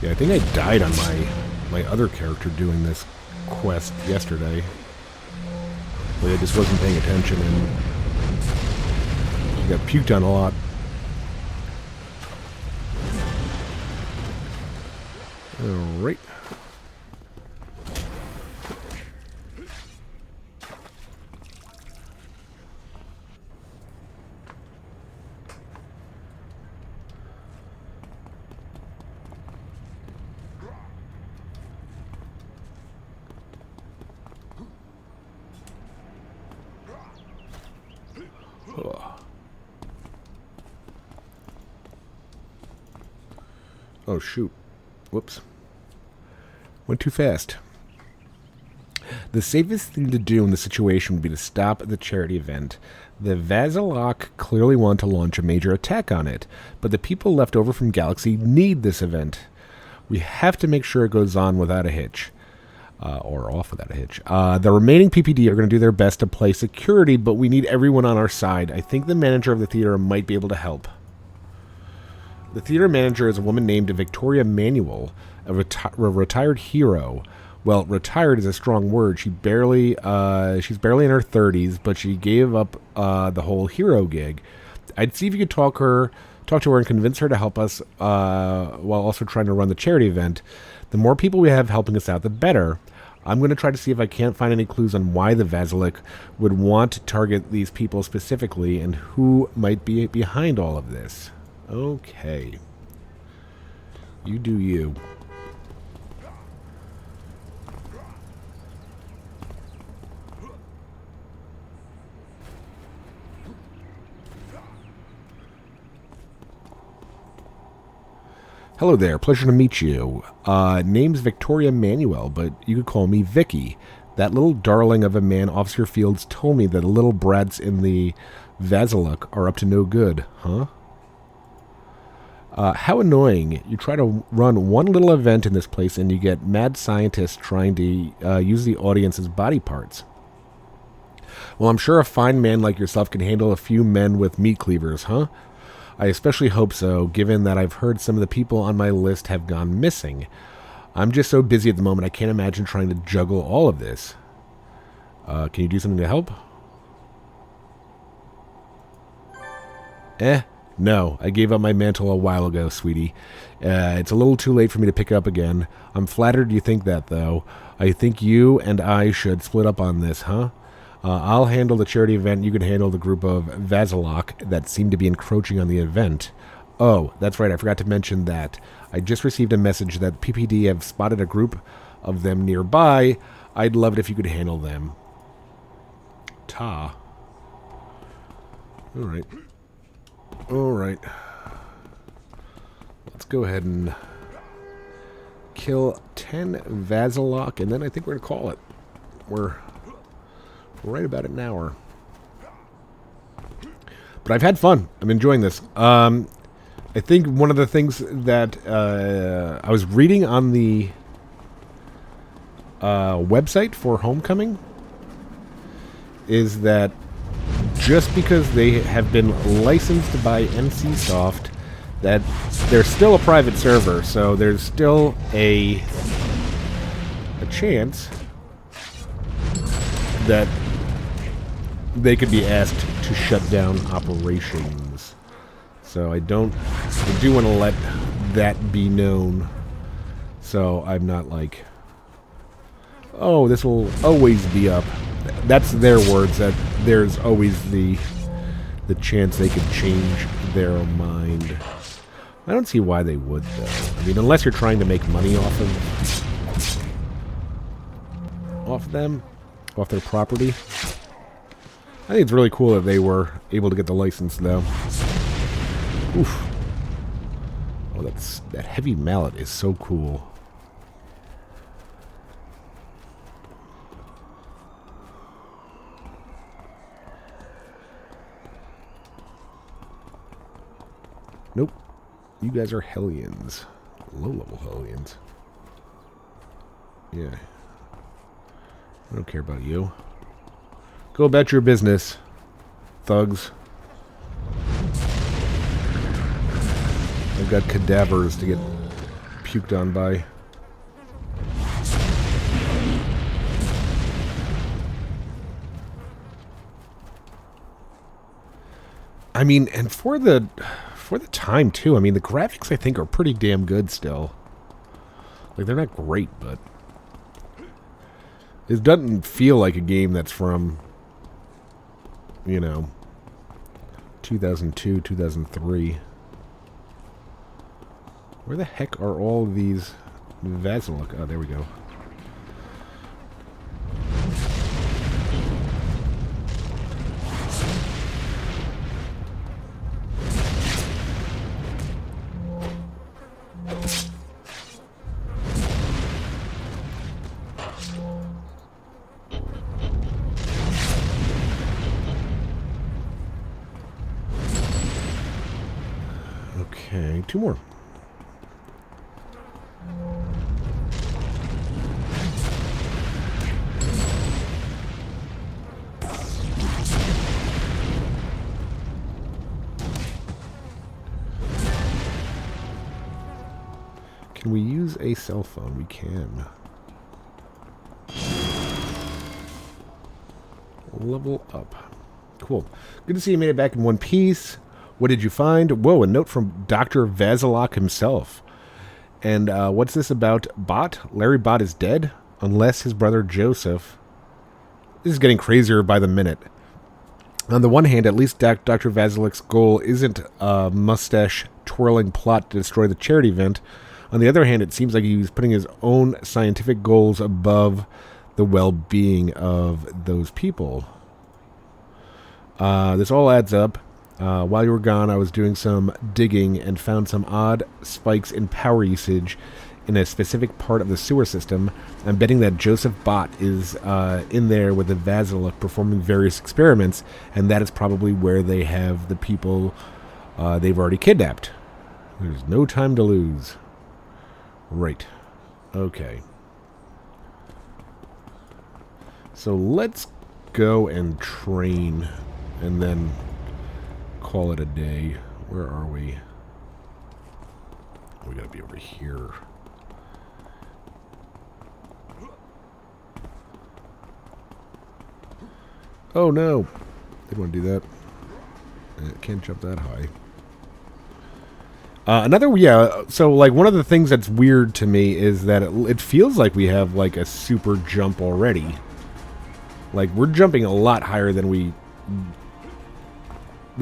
Yeah, I think I died on my other character doing this quest yesterday. Where I just wasn't paying attention and got puked on a lot. Alright. Oh, shoot. Whoops. Went too fast. The safest thing to do in this situation would be to stop the charity event. The Velock clearly want to launch a major attack on it, but the people left over from Galaxy need this event. We have to make sure it goes on without a hitch. Or off without a hitch. The remaining PPD are going to do their best to play security, but we need everyone on our side. I think the manager of the theater might be able to help. The theater manager is a woman named Victoria Manuel, a retired hero. Well, retired is a strong word. She's barely in her 30s, but she gave up the whole hero gig. I'd see if you could talk to her and convince her to help us while also trying to run the charity event. The more people we have helping us out, the better. I'm going to try to see if I can't find any clues on why the Velock would want to target these people specifically and who might be behind all of this. Okay. You do you. Hello there, pleasure to meet you. Name's Victoria Manuel, but you could call me Vicky. That little darling of a man, Officer Fields, told me that the little brats in the Velock are up to no good, huh? How annoying. You try to run one little event in this place and you get mad scientists trying to use the audience as body parts. Well, I'm sure a fine man like yourself can handle a few men with meat cleavers, huh? I especially hope so, given that I've heard some of the people on my list have gone missing. I'm just so busy at the moment I can't imagine trying to juggle all of this. Can you do something to help? No, I gave up my mantle a while ago, sweetie. It's a little too late for me to pick it up again. I'm flattered you think that, though. I think you and I should split up on this, huh? I'll handle the charity event. You can handle the group of Velock that seem to be encroaching on the event. Oh, that's right. I forgot to mention that. I just received a message that PPD have spotted a group of them nearby, I'd love it if you could handle them. Ta. Alright. Alright. Let's go ahead and kill 10 Velock, and then I think we're going to call it. We're right about an hour. But I've had fun. I'm enjoying this. I think one of the things that I was reading on the website for Homecoming is that just because they have been licensed by NCSoft, that they're still a private server, so there's still a chance that they could be asked to shut down operations. So I do want to let that be known, so I'm not like, oh, this will always be up. That's their words, that there's always the chance they could change their mind. I don't see why they would, though. I mean, unless you're trying to make money off them, off their property. I think it's really cool that they were able to get the license, though. Oof. Oh, that heavy mallet is so cool. Nope. You guys are Helens. Low-level Helens. Yeah. I don't care about you. Go about your business, thugs. I've got cadavers to get puked on by. I mean, and for the time too. I mean, the graphics I think are pretty damn good still. Like, they're not great, but it doesn't feel like a game that's from, you know, 2002, 2003. Where the heck are all these Velock? Oh, there we go. Okay, 2 more. Can we use a cell phone? We can. Level up. Cool. Good to see you made it back in one piece. What did you find? Whoa, a note from Dr. Velock himself. And what's this about Bot? Larry Bot is dead? Unless his brother Joseph. This is getting crazier by the minute. On the one hand, at least Dr. Velock's goal isn't a mustache-twirling plot to destroy the charity event. On the other hand, it seems like he's putting his own scientific goals above the well-being of those people. This all adds up. While you were gone, I was doing some digging and found some odd spikes in power usage in a specific part of the sewer system. I'm betting that Joseph Bot is in there with the Velock performing various experiments, and that is probably where they have the people they've already kidnapped. There's no time to lose. Right. Okay. So let's go and train, and then call it a day. Where are we? We gotta be over here. Oh no! Didn't want to do that. Can't jump that high. So like one of the things that's weird to me is that it feels like we have like a super jump already. Like we're jumping a lot higher than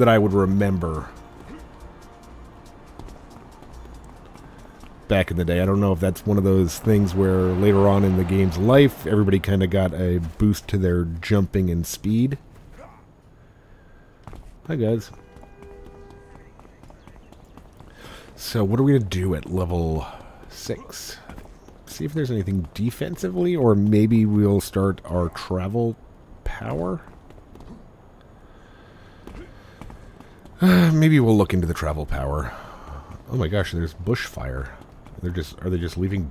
I would remember back in the day. I don't know if that's one of those things where later on in the game's life, everybody kind of got a boost to their jumping and speed. Hi, guys. So what are we going to do at level 6? See if there's anything defensively, or maybe we'll start our travel power. Maybe we'll look into the travel power. Oh my gosh, there's bush fire. Are they just leaving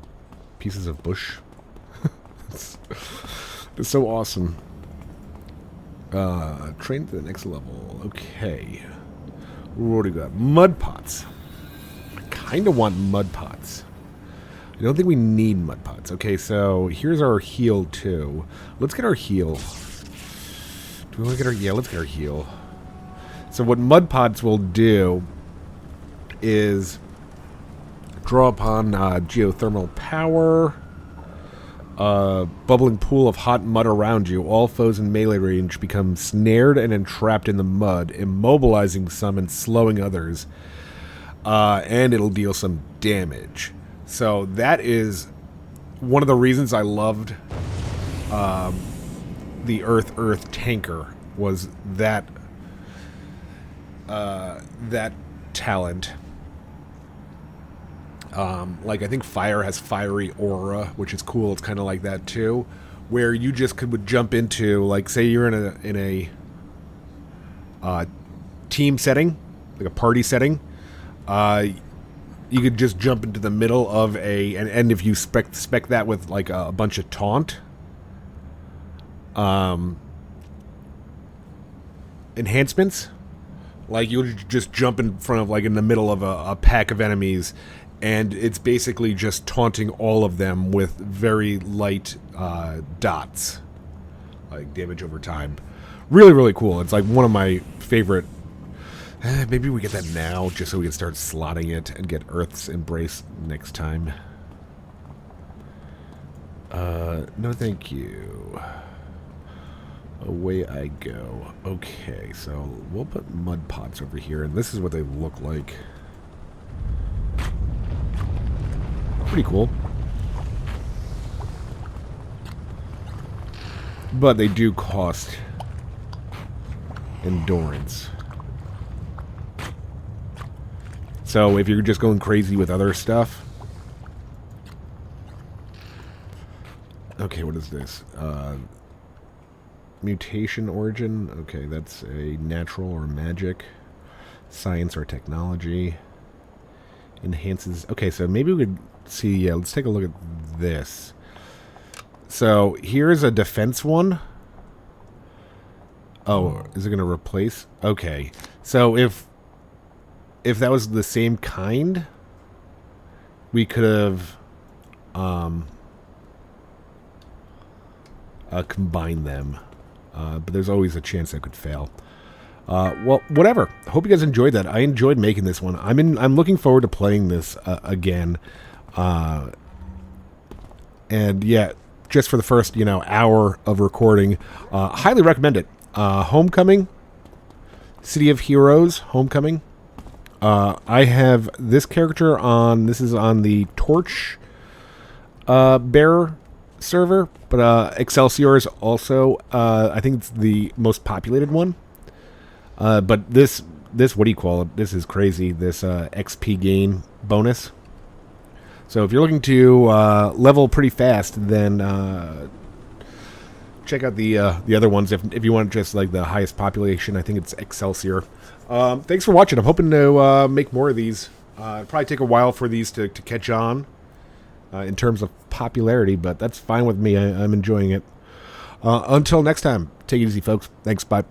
pieces of bush? it's so awesome. Train to the next level. Okay. What do we got? Mud pots. I kind of want mud pots. I don't think we need mud pots. Okay, so here's our heal too. Let's get our heal. Do we want to get our... Yeah, let's get our heal. So what mud pots will do is draw upon geothermal power, bubbling pool of hot mud around you. All foes in melee range become snared and entrapped in the mud, immobilizing some and slowing others. And it'll deal some damage. So that is one of the reasons I loved the Earth tanker, was that that talent. Like, I think fire has fiery aura, which is cool. It's kind of like that too, where you just would jump into, like, say you're in a team setting, like a party setting. You could just jump into the middle of and if you spec that with like a bunch of taunt enhancements, like you'll just jump in front of, like, in the middle of a pack of enemies, and it's basically just taunting all of them with very light dots, like damage over time. Really, really cool. It's like one of my favorite. Maybe we get that now, just so we can start slotting it and get Earth's Embrace next time. No thank you. Away I go. Okay, so we'll put mud pots over here, and this is what they look like. Pretty cool. But they do cost endurance. So if you're just going crazy with other stuff... Okay, what is this? Mutation origin. Okay, that's a natural or magic. Science or technology. Enhances... Okay, so maybe we could see... Yeah, let's take a look at this. So here's a defense one. Oh, is it going to replace? Okay, so if that was the same kind, we could have combined them. But there's always a chance that could fail. Well, whatever. Hope you guys enjoyed that. I enjoyed making this one. I'm looking forward to playing this again. And yeah, just for the first, hour of recording, highly recommend it. Homecoming, City of Heroes, Homecoming. I have this character on, this is on the Torchbearer server, but Excelsior is also, I think it's the most populated one. But this, what do you call it? This is crazy, this XP gain bonus. So if you're looking to level pretty fast, then check out the other ones. If you want just like the highest population, I think it's Excelsior. Thanks for watching. I'm hoping to make more of these. It'll probably take a while for these to catch on in terms of popularity, but that's fine with me. I'm enjoying it. Until next time, take it easy, folks. Thanks. Bye.